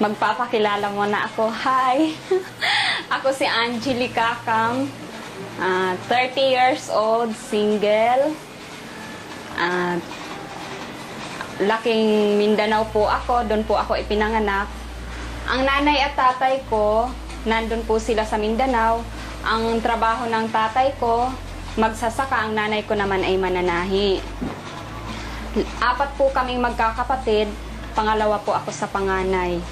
Magpapakilala muna ako. Hi! Ako si Angelica Cam. 30 years old, single. Laking Mindanao po ako. Doon po ako ipinanganak. Ang nanay at tatay ko, nandun po sila sa Mindanao. Ang trabaho ng tatay ko, magsasaka. Ang nanay ko naman ay mananahi. 4 po kaming magkakapatid. Pangalawa po ako sa panganay.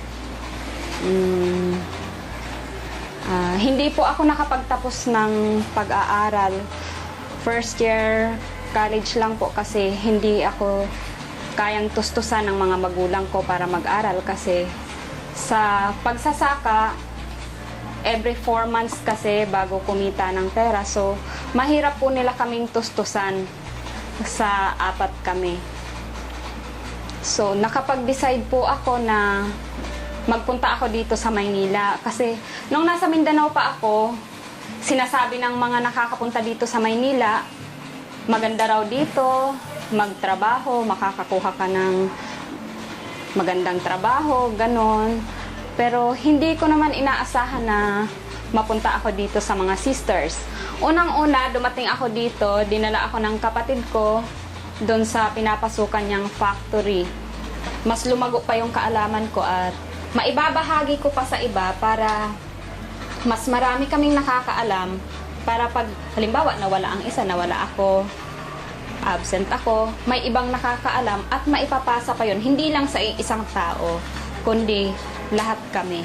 Hindi po ako nakapagtapos ng pag-aaral. First year college lang po kasi hindi ako kayang tustusan ng mga magulang ko para mag-aral kasi sa pagsasaka, every 4 months kasi bago kumita ng pera. So, mahirap po nila kaming tustusan sa 4 kami. So, nakapag-decide po ako na magpunta ako dito sa Maynila. Kasi, nung nasa Mindanao pa ako, sinasabi ng mga nakakapunta dito sa Maynila, maganda raw dito, magtrabaho, makakakuha ka ng magandang trabaho, ganon. Pero, hindi ko naman inaasahan na mapunta ako dito sa mga sisters. Unang-una, dumating ako dito, dinala ako ng kapatid ko doon sa pinapasukan niyang factory. Mas lumago pa yung kaalaman ko at maibabahagi ko pa sa iba para mas marami kaming nakakaalam para pag halimbawa nawala ang isa, nawala ako, absent ako, may ibang nakakaalam at maipapasa pa yun, hindi lang sa isang tao, kundi lahat kami.